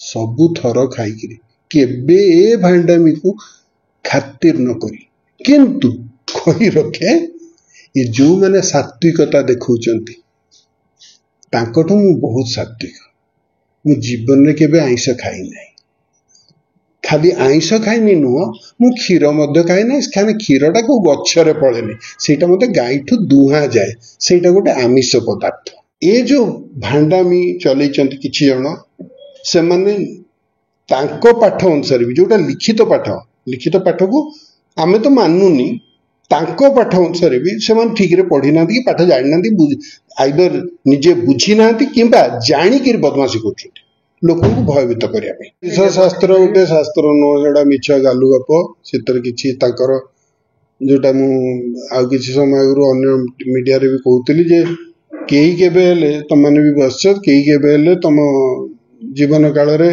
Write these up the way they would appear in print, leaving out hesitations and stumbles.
सबु थर खाई केबे ए भांडामी को खातिर न करी किंतु कही रखे ये जो मैंने सात्विकता देखौचंती तांकठू मु बहुत सात्विक मु जीवन में केबे आइंस खाई नहीं खाली आइंस खाइनी नुह मु क्षीर मध्य खाई ना खाने क्षीरटा को गच्छरे पड़ेनी सेटा मते गाईठू दुहा जाए सेटा गोटे आमिष पदार्थ ए जो भांडामी चलैचंती किछि जण से माने तांको पाठ अनुसार भी जोटा लिखित पाठ को आमे तो मानुनी तांको पाठ अनुसार भी से ठीक रे पढ़ी ना पाठ जानी ना आइदर निजे बुझी ना कि जाणिक बदमाशी कर लोक भयभीत करने शास्त्र गोटे शास्त्र नुह मिछ गालु गप से जोटा मुझे समय आगु अन्य मीडिया रे भी कहूली जे कई केबे तुम मैंने भी बस कई केबे तुम जीवन काल रे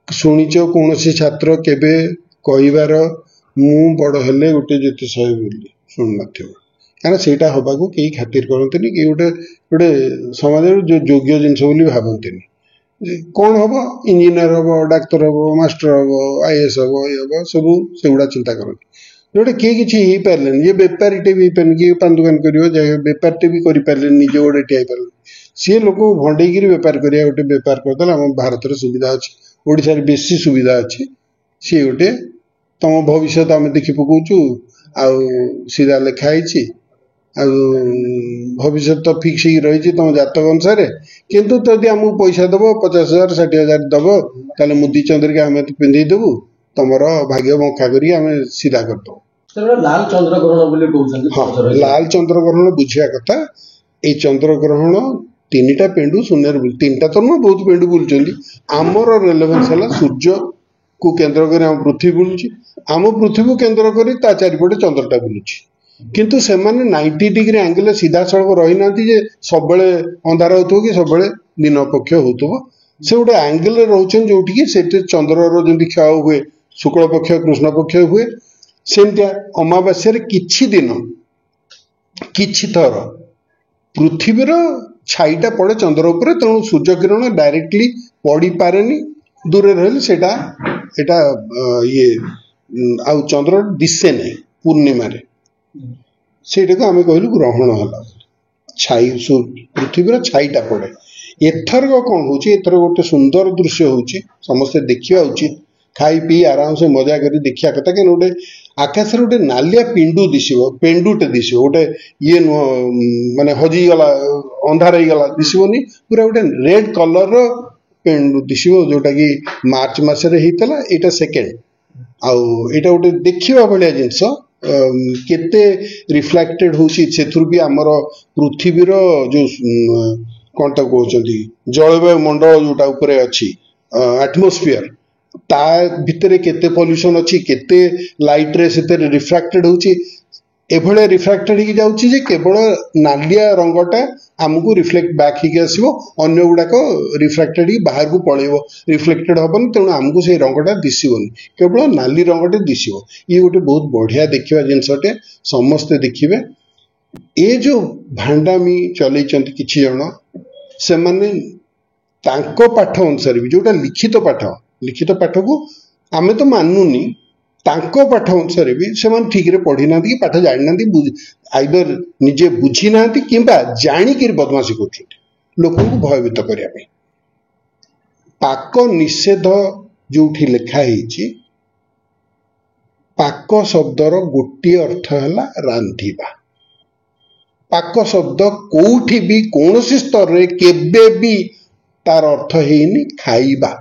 शुणिच कौन छात्र केबे कहबार मु बड़ हेले गोटे ज्योतिष बोली शुणु ना कहीं हवा को कई खातिर करते कि गोटे गोटे समाज जो योग्य जिनस भावती कौन हम इंजीनियर हम डाक्तर हम मास्टर हम आईएएस हम ये हम सब से गुड़ा चिंता करते जोटे किए कि पारे ये बेपारीटे भी पारे किए पान दुकान कर बेपारटे भी करें निज गोटे ठिया पारे सी लोक भंडेक बेपार करा गोटे बेपार करदे आम भारत में सुविधा अच्छी ओडिशा रे बेसी सुविधा अच्छी सी गोटे तुम भविष्य आम देखी पकाचु सीधा लिखाई भविष्य तो फिक्स रही तुम जातक अनुसार किंतु जदि आमको पैसा दब 50,000 60,000 दब ताले मुदी चंद्रिका आम पिंधे देबू तुम भाग्य बंखा करी आम सीधा करदे लाल चंद्रग्रहण लाल चंद्रग्रहण बुझा कथा ये चंद्रग्रहण 3टा पेंडु शून्य 3टा तो नुह बहुत पेंडु बुलूँ आमर रेलेवेन्स है सूर्य को केन्द्र कर पृथ्वी बुलूची आम पृथ्वी को केन्द्र कर चारिपटे चंद्रटा बुलूची किंतु से 90 डिग्री एंगल सीधा सड़क रही ना सब अंधार हो कि सब दिन पक्ष हो से गोटे एंगल रोचे जो चंद्रर जमी क्षय हुए शुक्ल पक्ष कृष्ण पक्ष हुए सेमतिया अमावास्या किछि दिन किछि थर पृथ्वीर छाईटा पड़े चंद्र उपर तेणु सूर्य किरण डायरेक्टली पड़ी पारे दूर रहा ये आउ चंद्र दिशे नहीं पूर्णिमा से आम कहलु ग्रहण है छाई पृथ्वीर छाईटा पड़े एथरक कौन हो गोटे सुंदर दृश्य हो समस्ते देखा उचित खाई पी आराम से मजा कर देखा कथा कहीं गोटे आकाश गोटे नालिया पिंडु दिशो पेंडुटे दिशो गोटे ये नुह माने हजिगला अंधार होगा दिशोनी पूरा गोटे रेड कलर पेंडु दिशो जोटा कि मार्च मसरे होता सेकेंड आईटा गोटे देखा भाया जिनस केते रिफ्लेक्टेड होथुर भी आमर पृथ्वीर जो कौन तो कहते जलवायु मंडल जोटा उपरे अच्छी एटमोस्फियर ता भितर केते पॉल्यूशन अच्छी केते लाइट रे से रिफ्रैक्टेड होची एभले रिफ्रैक्टेड हो जाउची जे केवल नालिया रंगटा आमको रिफ्लेक्ट बैक ही आसो अन्य गुड़ाक रिफ्रैक्टेड बाहर को पलैब रिफ्लेक्टेड हेनी तेणु आमको से रंगटा दिशोनी केवल नाली रंगटे दिशो ये गोटे बहुत बढ़िया देखा जिनसटे समस्ते देखिए ये जो भांडामी चलैचंती किछि जण से माने तांको पाठ अनुसार भी जोटा लिखित पाठ को आमे तो मानुनी तांको पाठ अनुसार भी से ठीक रे पढ़ी ना कि पाठ जानी ना आइदर निजे बुझी ना कि जाणिक बदमाशी कर लोक भयभीत करने पाक निषेध जो लिखाही पाक शब्दर गोटे अर्थ है रांधिबा पाक शब्द कोठी भी कौन स्तर रे केबे भी तार अर्थ है खाइबा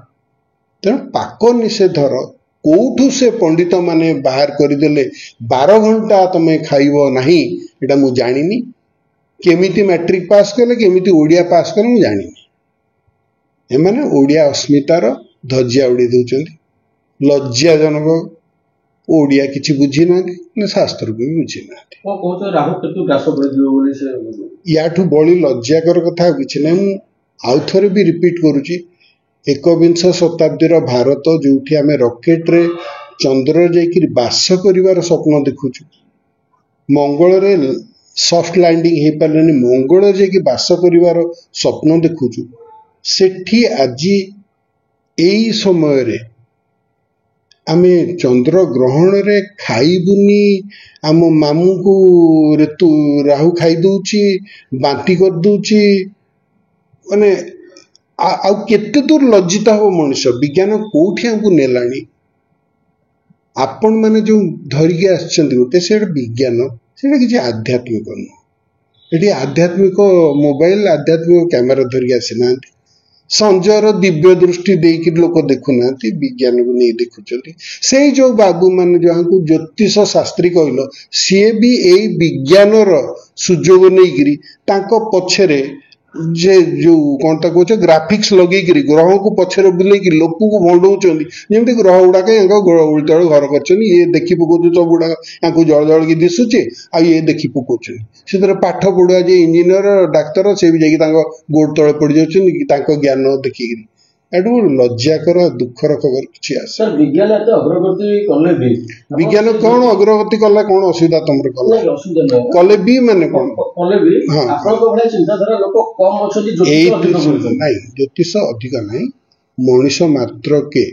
तेणु पाक निषेधर कौठू से पंडित माने बाहर करदेले 12 घंटा तुम्हें खाइब नहीं एटा मु जानिनी केमिति मैट्रिक पास कले केमिति ओडिया पास कले मु जानिनी एमाने ओडिया अस्मितार धज्जिया उड़ी दउचंती लज्जाजनक ओडिया किछि बुझी ना शास्त्र को भी बुझी ना राहु केतु ग्रास पड़ियो बोली से याठू बड़ी लज्जाकर कथा किछि नै मु आउ थरे भी रिपीट करूची 21 शताब्दीर भारत जो आम रॉकेट रे चंद्र जाइकि बास कर स्वप्न देखुचु मंगल रे सॉफ्ट लैंडिंग हो पारे मंगल जाइकि बास कर स्वप्न देखुचु सेठी आज एई समय रे आमे चंद्र ग्रहण रे खाइबुनी आम मामू को ऋतु राहु खाई दउची बांती कर दउची माने आ केते दूर लज्जित हो मनुष्य विज्ञान कोठी हमको नेलानी आपण माने जो धरिके आछंती गोटे से विज्ञान सेटा किछि आध्यात्मिक न एटी आध्यात्मिक मोबाइल आध्यात्मिक कैमरा धरिके आसिनांती संजयर दिव्य दृष्टि देकी लोक देखुना विज्ञान को नहीं देखुं से जो बाबू मान जो ज्योतिष शास्त्री कहल सी भी यही विज्ञान सुजोग नहीं पछरे जे जो कौन ता कह ग्राफिक्स लगे ग्रह को पछरे बुले लोक को भंडौं जमी ग्रह गुड़ाक उल्टा घर कर ये देखी पकाउछ सब गुड़ाक जल जल की दिशुचे आ ये देखी पकाउछ से पाठ पढ़ुआ जे इंजीनियर डाक्तर से भी जाकि गोड़ तले पड़ जाउछन ज्ञान देखिक एटू लज्जाकर दुखर खबर किसी आसे विज्ञान एत अग्रगति कले भी विज्ञान कौन अग्रगति कला कौन असुविधा तुमर कला कले भी माने कौन कले भी आपनको भले चिंताधारा लोक कम अछथि ज्योतिष नहीं ज्योतिष अधिक नहीं मनुष्य मात्र के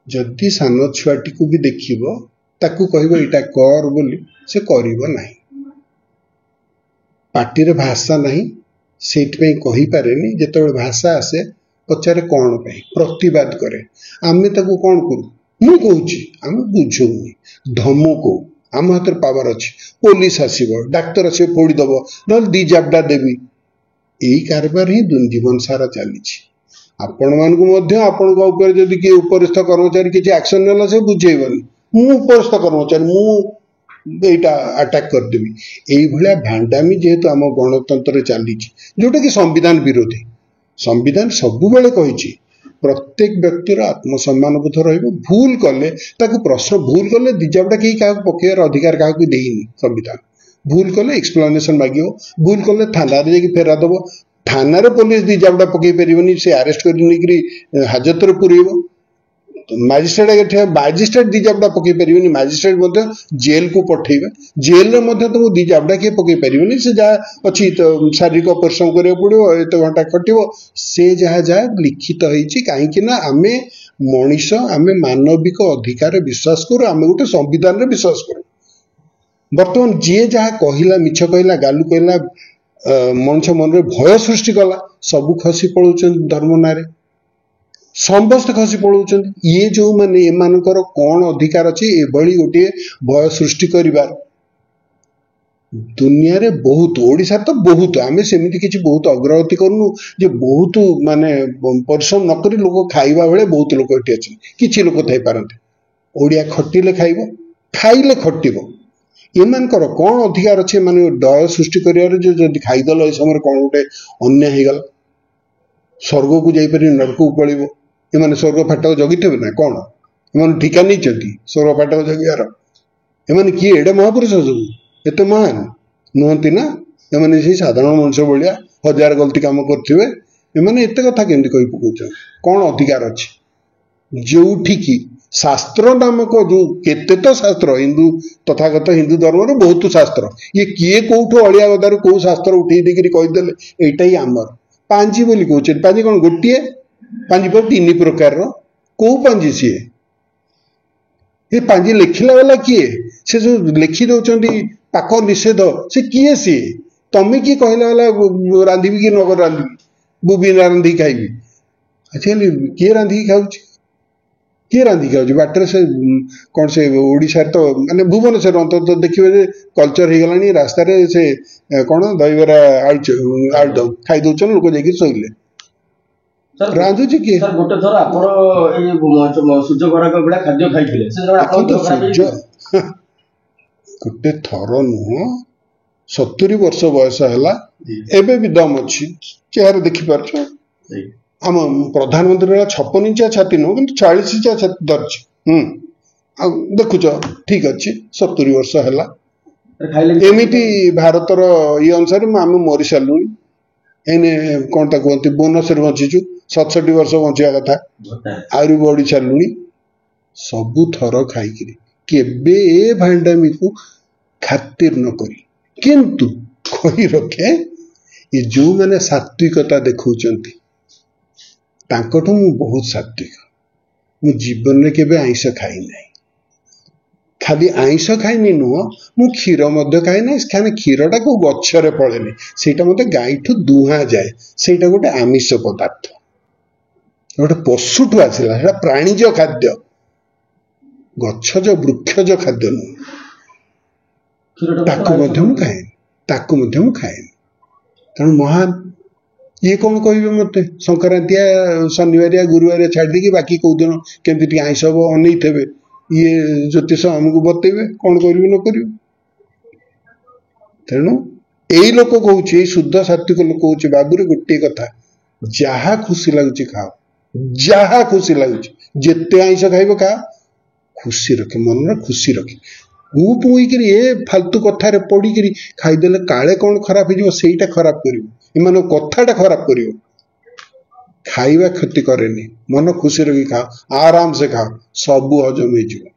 जदि सान छुआटी को भी देखिबो ताकू कहबो एटा कर बोली से करिवो नहीं पार्टी रे भाषा नहीं सेट पे कहि पारेनी जेतबे भाषा आसे पचारे कौन पे प्रतिवाद करे आमे ताको कौन करू मु कहूची आमे बुझौनी धमको आम हाथ पावर अच्छी पुलिस आसब डाक्तर आस फोड़ी दब ना दी जाबडा देवी यही कारबार ही जीवन सारा चली आपण मान जदि किए उपरिस्थ कर्मचारी किसी एक्शन नेला से बुझेबनी मु उपरिस्थ कर्मचारी मु एटा अटैक करदेवी यही भाया भांडामी जेहेतु आम गणतंत्र चली जोटा कि संविधान विरोधी संविधान सबु बेले कही प्रत्येक व्यक्तिर आत्मसम्मान बोध भूल कले प्रश्न भूल कले दिजाबटा कहीं क्या पकेयर अधिकार क्या देनी संविधान भूल कले एक्सप्लेनेशन मांग भूल कले थाना फेरा दब थाना पुलिस दिजाबटा पकई पारे से आरेस्ट कर हाजत पुरेब माजिस्ट्रेट दिजाबटा पकई पारे माजिस्ट्रेट जेल को पठेबे जेल तुमको दिजाबटा किए पकई पारे से जहाँ अच्छी तो शारीरिक परिश्रम करा पड़ो एत घंटा खटो से जहाँ जहाँ लिखित होती कहीं आमे मनीष आमे मानविक अधिकार विश्वास करूँ आमे गोटे संविधान रे विश्वास करूँ बर्तमान जी जहाँ कहला मिछ कहला गालू कहला मनुष्य मन रे भय सृष्टि कला सबू खसी पड़ो धर्म ना समस्त खसी पड़ो ये जो माने एमानकर कौन अधिकार अच्छी एभली गोटे भय सृष्टि करिबार दुनिया रे बहुत ओडिशा तो बहुत आमे सेमिति किछि बहुत अग्रगति करनु जे बहुत माने परिश्रम न करी लोक खाइबा बेले बहुत लोक एठी अछि किछि लोक थाई पारंते ओडिया खटिले खाइबो खाइले खटिबो एमानकर कौन अधिकार अच्छे माने डर सृष्टि करियार जे जदि खाइदल ए समय कौन गोटे अन्याय हे गला स्वर्ग को जाई परि नरक को पळिबो एमाने स्वर्ग फाटक जगिथे ना कौन एमाने ठिका नहीं चलती स्वर्ग फाटक जगियार एमाने किए एडे महापुरुष सब एत महान नुहति ना एमाने से साधारण मनुष्य भाया हजार गलती काम करथिबे एमाने एते कथा केमति कहि पकौछ कौन अधिकार अछि जोठिकी शास्त्र नामक जो केते तो शास्त्र हिंदू तथागत हिंदू धर्म रे बहुत शास्त्र ये किए कोठो अलिया गदार को शास्त्र उठेई देकरी कहि देले एटा ही आमर पांजी बोली कहछ पांजी कोन गोटिए पांजी पर तीन प्रकार रो को पांजी सी ये पांजी लिखिला वाला किए से जो लिखि दउचंदी पाक निषेध से किए सी तमे की कहला वाला रांधीबी कि नगर रांधीबी बुबी रांधी खाइबी अच्छा किए रांधी खाउछ किए रांधी खाउछ बाटर से कौन से ओडिशा तो माने भुवनेश्वर अंत देखिबे कल्चर हे गलानी रास्ता रे से कौन दहीबरा आलू खाई दउचन लोक जाकि सोइले रांधुची किए सर गोटे थर आपण ए सूर्य गराक बेला खाद्य खाइथिले से आपण तो सूर्य गोटे थर नुह 70 वर्ष बयस है एबे भी दम अच्छी चेहरा देखी पार्छ आम प्रधानमंत्री 56 इंचिया छाती नुह कि 40 इंचिया छाती धरछि देखुच ठीक अच्छे 70 वर्ष है एमिति भारतर ये अनुसार आम मरी सारू एने कौन ता कहते बोनस बंचीचु 67 वर्ष बंचा कथा आहरी बढ़ी सारू सबू थर खाई केबे ए भांडामी को खातिर न करी किंतु कही रखे ये जो मैंने सात्विकता देखौचंती तांकठू मु बहुत सात्विक मु जीवन में केबे आइंस खाई नहीं खाली आइंस खाइनी नुह मु क्षीर मध्य खाई ना खाने क्षीरटा को गछरे पड़ेनि सेटा मते गाईठू दुहा जाए सेटा गोटे आमिष पदार्थ गोटे पशुठू आसला सेटा प्राणीज खाद्य गछज वृक्षज खाद्य नुह ताकू मध्य मु खाएनि कारण महान ये कौन कहे मत संक्रांतिया शनिवारिया गुरुवारिया छाड़ी कि बाकी कौ दिन केमती आइंस हम अनै थे ये ज्योतिष आमको बतेबे कौन करिवे न करिवे तेणु यही लोक कहूँ शुद्ध सात्विक लोक कहूँ बाबूरे गोटे कथा जहा खुशी लगुच खाओ जहा खुशी लगुच जेते आइंस खाइब खा खुशी रखे मन खुशी रखे ऊप होइकरी ए फालतू कथारे पड़ी खाईदेले काले कौन खराब हो सेटा खराब करिवो इमान कथाटा खराब करिवो खाइबा क्षति करेनि मन खुशी रखी खाओ आराम से खाओ सबू हजम हो